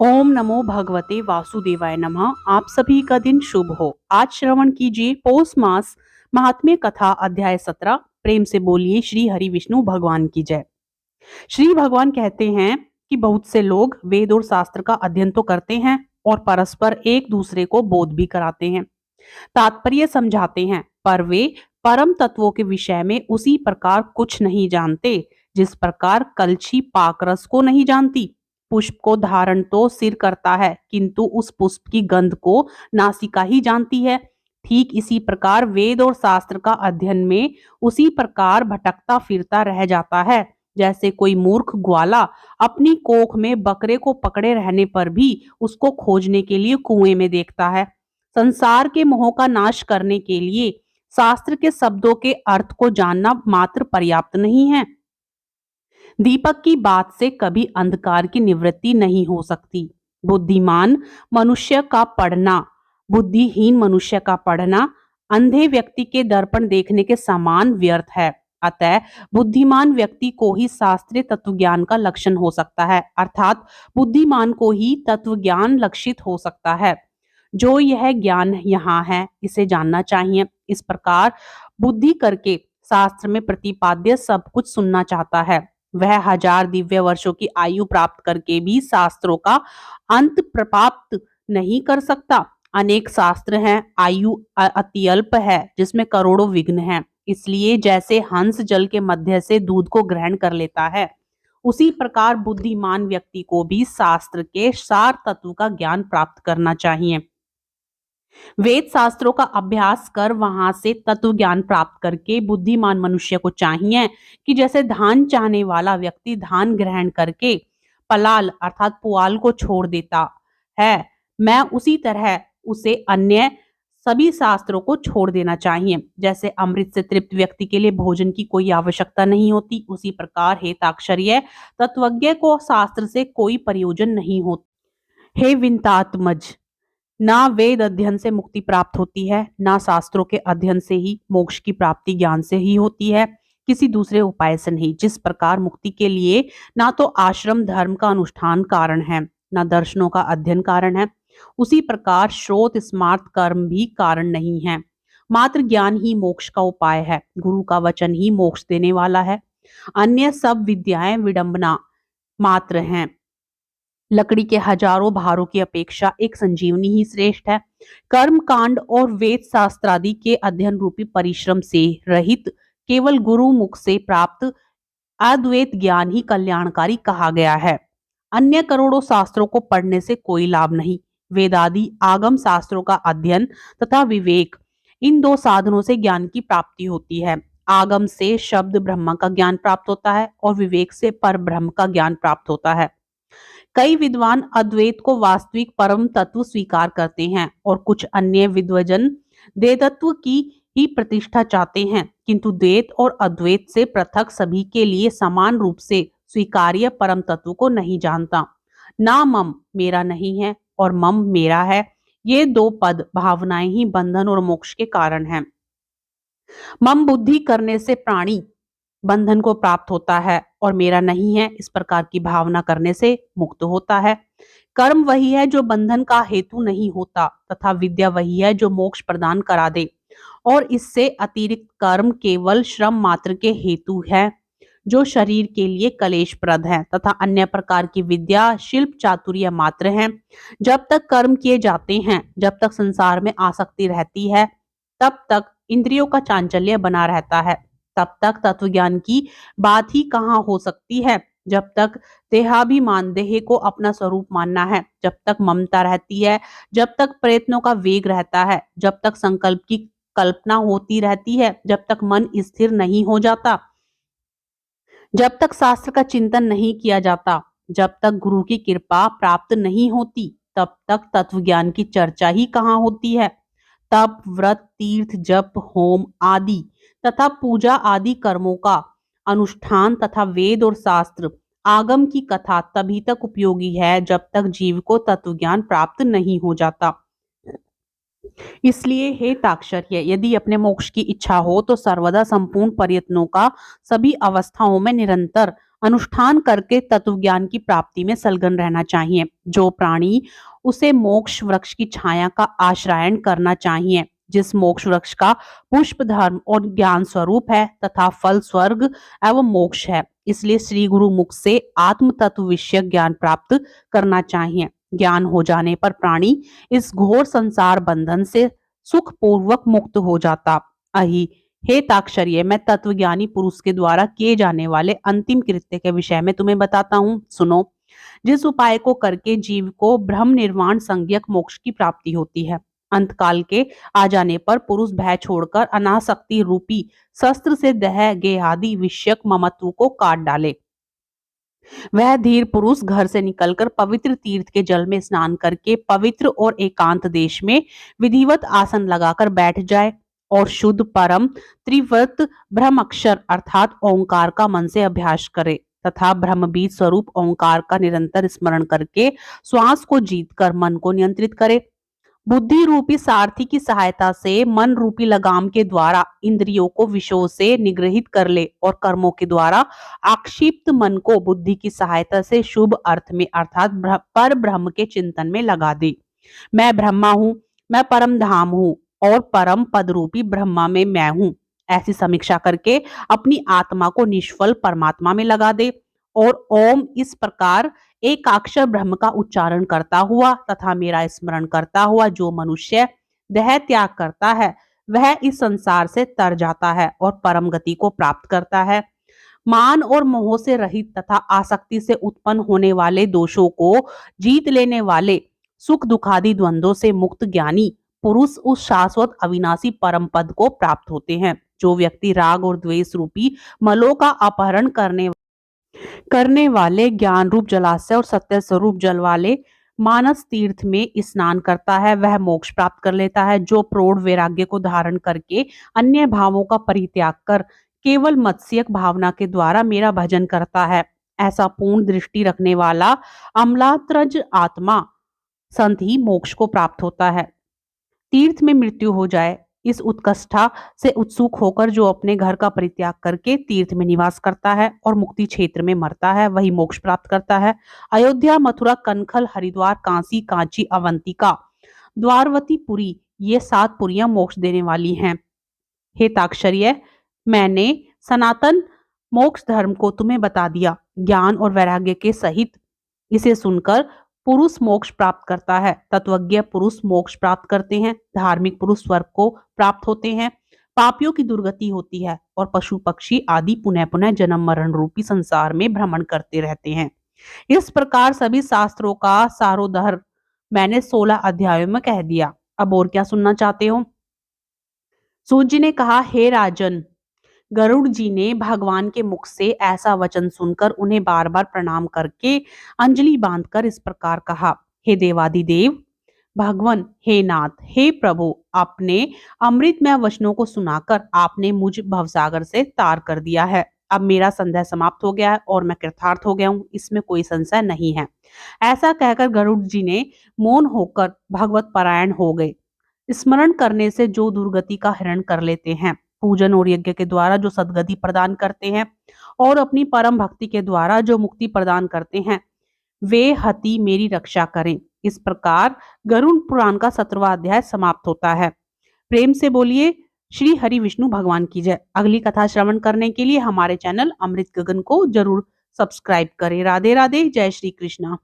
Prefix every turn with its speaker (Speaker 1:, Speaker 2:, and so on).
Speaker 1: ओम नमो भगवते वासुदेवाय नमः। आप सभी का दिन शुभ हो। आज श्रवण कीजिए पौष मास महात्म्य कथा अध्याय 17। प्रेम से बोलिए श्री हरि विष्णु भगवान की जय। श्री भगवान कहते हैं कि बहुत से लोग वेद और शास्त्र का अध्ययन तो करते हैं और परस्पर एक दूसरे को बोध भी कराते हैं, तात्पर्य समझाते हैं, पर वे परम तत्वों के विषय में उसी प्रकार कुछ नहीं जानते जिस प्रकार कलछी पाकरस को नहीं जानती। पुष्प को धारण तो सिर करता है, किंतु उस पुष्प की गंध को नासिका ही जानती है। ठीक इसी प्रकार वेद और शास्त्र का अध्ययन में उसी प्रकार भटकता फिरता रह जाता है, जैसे कोई मूर्ख ग्वाला अपनी कोख में बकरे को पकड़े रहने पर भी उसको खोजने के लिए कुएं में देखता है। संसार के मोह का नाश करने के लिए शास्त्र के शब्दों के अर्थ को जानना मात्र पर्याप्त नहीं है। दीपक की बात से कभी अंधकार की निवृत्ति नहीं हो सकती। बुद्धिमान मनुष्य का पढ़ना, बुद्धिहीन मनुष्य का पढ़ना अंधे व्यक्ति के दर्पण देखने के समान व्यर्थ है। अतः बुद्धिमान व्यक्ति को ही शास्त्रीय तत्व ज्ञान का लक्षण हो सकता है, अर्थात बुद्धिमान को ही तत्व ज्ञान लक्षित हो सकता है। जो यह ज्ञान यहाँ है इसे जानना चाहिए। इस प्रकार बुद्धि करके शास्त्र में प्रतिपाद्य सब कुछ सुनना चाहता है। वह 1000 दिव्य वर्षों की आयु प्राप्त करके भी शास्त्रों का अंत प्राप्त नहीं कर सकता। अनेक शास्त्र हैं, आयु अति अल्प है जिसमें करोड़ों विघ्न हैं। इसलिए जैसे हंस जल के मध्य से दूध को ग्रहण कर लेता है, उसी प्रकार बुद्धिमान व्यक्ति को भी शास्त्र के सार तत्व का ज्ञान प्राप्त करना चाहिए। वेद शास्त्रों का अभ्यास कर वहां से तत्व ज्ञान प्राप्त करके बुद्धिमान मनुष्य को चाहिए कि जैसे धान चाहने वाला व्यक्ति धान ग्रहण करके पलाल अर्थात पुआल को छोड़ देता है, मैं उसी तरह उसे अन्य सभी शास्त्रों को छोड़ देना चाहिए। जैसे अमृत से तृप्त व्यक्ति के लिए भोजन की कोई आवश्यकता नहीं होती, उसी प्रकार हे ताक्षर्य तत्वज्ञ को शास्त्र से कोई प्रयोजन नहीं होता। हे विंतात्मज, ना वेद अध्ययन से मुक्ति प्राप्त होती है, ना शास्त्रों के अध्ययन से ही मोक्ष की प्राप्ति ज्ञान से ही होती है, किसी दूसरे उपाय से नहीं। जिस प्रकार मुक्ति के लिए ना तो आश्रम धर्म का अनुष्ठान कारण है, ना दर्शनों का अध्ययन कारण है, उसी प्रकार श्रोत स्मार्त कर्म भी कारण नहीं है। मात्र ज्ञान ही मोक्ष का उपाय है। गुरु का वचन ही मोक्ष देने वाला है। अन्य सब विद्याएं विडंबना मात्र हैं। लकड़ी के हजारों भारों की अपेक्षा एक संजीवनी ही श्रेष्ठ है। कर्म कांड और वेद शास्त्रादि के अध्ययन रूपी परिश्रम से रहित केवल गुरु मुख से प्राप्त अद्वैत ज्ञान ही कल्याणकारी कहा गया है। अन्य करोड़ों शास्त्रों को पढ़ने से कोई लाभ नहीं। वेदादि आगम शास्त्रों का अध्ययन तथा विवेक, इन दो साधनों से ज्ञान की प्राप्ति होती है। आगम से शब्द ब्रह्म का ज्ञान प्राप्त होता है और विवेक से पर ब्रह्म का ज्ञान प्राप्त होता है। कई विद्वान अद्वैत को वास्तविक परम तत्व स्वीकार करते हैं और कुछ अन्य विद्वजन द्वैतत्व की ही प्रतिष्ठा चाहते हैं, किंतु द्वैत और अद्वैत से पृथक सभी के लिए समान रूप से स्वीकार्य परम तत्व को नहीं जानता। ना मम मेरा नहीं है और मम मेरा है, ये दो पद भावनाएं ही बंधन और मोक्ष के कारण हैं। मम बुद्धि करने से प्राणी बंधन को प्राप्त होता है और मेरा नहीं है इस प्रकार की भावना करने से मुक्त होता है। कर्म वही है जो बंधन का हेतु नहीं होता तथा विद्या वही है जो मोक्ष प्रदान करा दे, और इससे अतिरिक्त कर्म केवल श्रम मात्र के हेतु है जो शरीर के लिए कलेशप्रद है, तथा अन्य प्रकार की विद्या शिल्प चातुर्य मात्र है। जब तक कर्म किए जाते हैं, जब तक संसार में आसक्ति रहती है, तब तक इंद्रियों का चांचल्य बना रहता है, तब तक तत्व ज्ञान की बात ही कहाँ हो सकती है। जब तक देहाभिमान देह को अपना स्वरूप मानना है, जब तक ममता रहती है, जब तक प्रयत्नों का वेग रहता है, जब तक संकल्प की कल्पना होती रहती है, जब तक मन स्थिर नहीं हो जाता, जब तक शास्त्र का चिंतन नहीं किया जाता, जब तक गुरु की कृपा प्राप्त नहीं होती, तब तक तत्व ज्ञान की चर्चा ही कहाँ होती है। तप व्रत तीर्थ जप होम आदि तथा पूजा आदि कर्मों का अनुष्ठान तथा वेद और शास्त्र आगम की कथा तभी तक उपयोगी है जब तक जीव को तत्व ज्ञान प्राप्त नहीं हो जाता। इसलिए हे ताक्षर्य, यदि अपने मोक्ष की इच्छा हो तो सर्वदा संपूर्ण प्रयत्नों का सभी अवस्थाओं में निरंतर अनुष्ठान करके तत्व ज्ञान की प्राप्ति में संलग्न रहना चाहिए। जो प्राणी उसे मोक्ष वृक्ष की छाया का आश्रयण करना चाहिए, जिस मोक्ष वृक्ष का पुष्प धर्म और ज्ञान स्वरूप है तथा फल स्वर्ग एवं मोक्ष है। इसलिए श्री गुरु मुख से आत्म तत्व विषय ज्ञान प्राप्त करना चाहिए। ज्ञान हो जाने पर प्राणी इस घोर संसार बंधन से सुख पूर्वक मुक्त हो जाता। अहि हे ताक्षर्य, मैं तत्वज्ञानी पुरुष के द्वारा किए जाने वाले अंतिम कृत्य के विषय में तुम्हें बताता हूँ, सुनो। जिस उपाय को करके जीव को ब्रह्म निर्वाण संज्ञक मोक्ष की प्राप्ति होती है, अंत काल के आ जाने पर पुरुष भय छोड़कर अनासक्ति रूपी शस्त्र से दह गेहादि विषयक ममत्व को काट डाले। वह धीर पुरुष घर से निकलकर पवित्र तीर्थ के जल में स्नान करके पवित्र और एकांत देश में विधिवत आसन लगाकर बैठ जाए और शुद्ध परम त्रिव्रत ब्रह्म अक्षर अर्थात ओंकार का मन से अभ्यास करे तथा ब्रह्म बीज स्वरूप ओंकार का निरंतर स्मरण करके श्वास को जीतकर मन को नियंत्रित करे। बुद्धि रूपी सारथी की सहायता से मन रूपी लगाम के द्वारा इंद्रियों को विषयों से निग्रहित कर ले और कर्मों के द्वारा आक्षिप्त मन को बुद्धि की सहायता से शुभ अर्थ में अर्थात पर ब्रह्म के चिंतन में लगा दे। मैं ब्रह्मा हूँ, मैं परम धाम हूँ और परम पद रूपी ब्रह्मा में मैं हूँ, ऐसी समीक्षा करके अपनी आत्मा को निष्फल परमात्मा में लगा दे और ओम इस प्रकार एक अक्षर ब्रह्म का उच्चारण करता हुआ तथा मेरा स्मरण करता हुआ जो मनुष्य देह त्याग करता है वह इस संसार से तर जाता है और परम गति को प्राप्त करता है। मान और मोह से रहित तथा आसक्ति से उत्पन्न होने वाले दोषों को जीत लेने वाले सुख दुखादि द्वंद्वों से मुक्त ज्ञानी पुरुष उस शाश्वत अविनाशी परम पद को प्राप्त होते हैं। जो व्यक्ति राग और द्वेष रूपी मलों का अपहरण करने वाले ज्ञान रूप जलाशय और सत्य स्वरूप जल वाले मानस तीर्थ में स्नान करता है वह मोक्ष प्राप्त कर लेता है। जो प्रौढ़ वैराग्य को धारण करके अन्य भावों का परित्याग कर केवल मत्स्यक भावना के द्वारा मेरा भजन करता है, ऐसा पूर्ण दृष्टि रखने वाला अमलात्रज आत्मा संत ही मोक्ष को प्राप्त होता है। तीर्थ में मृत्यु हो जाए इस उत्कष्ठा से उत्सुक होकर जो अपने घर का परित्याग करके तीर्थ में निवास करता है और मुक्ति क्षेत्र में मरता है वही मोक्ष प्राप्त करता है। अयोध्या, मथुरा, कनखल, हरिद्वार, कांसी, कांची, अवंतिका, द्वारवती पुरी ये 7 पुरियां मोक्ष देने वाली हैं। हे ताक्षर्य, मैंने सनातन मोक्ष धर्म को तुम्हें बता दिया। ज्ञान और वैराग्य के सहित इसे सुनकर पुरुष मोक्ष प्राप्त करता है। तत्वज्ञ पुरुष मोक्ष प्राप्त करते हैं। धार्मिक पुरुष स्वर्ग को प्राप्त होते हैं। पापियों की दुर्गति होती है और पशु पक्षी आदि पुनः पुनः जन्म मरण रूपी संसार में भ्रमण करते रहते हैं। इस प्रकार सभी शास्त्रों का सारोद्धार मैंने 16 अध्यायों में कह दिया। अब और क्या सुनना चाहते हो? सूत जी ने कहा, हे राजन, गरुड़ जी ने भगवान के मुख से ऐसा वचन सुनकर उन्हें बार बार प्रणाम करके अंजलि बांधकर इस प्रकार कहा, हे देवादिदेव भगवान, हे नाथ, हे प्रभु, आपने अमृतमय वचनों को सुनाकर आपने मुझ भवसागर से तार कर दिया है। अब मेरा संदेह समाप्त हो गया है और मैं कृतार्थ हो गया हूँ, इसमें कोई संशय नहीं है। ऐसा कहकर गरुड़ जी ने मौन होकर भगवत परायण हो गए। स्मरण करने से जो दुर्गति का हरण कर लेते हैं, पूजन और यज्ञ के द्वारा जो सदगति प्रदान करते हैं और अपनी परम भक्ति के द्वारा जो मुक्ति प्रदान करते हैं, वे हति मेरी रक्षा करें। इस प्रकार गरुड़ पुराण का 17वां अध्याय समाप्त होता है। प्रेम से बोलिए श्री हरि विष्णु भगवान की जय। अगली कथा श्रवण करने के लिए हमारे चैनल अमृत गगन को जरूर सब्सक्राइब करें। राधे राधे, जय श्री कृष्णा।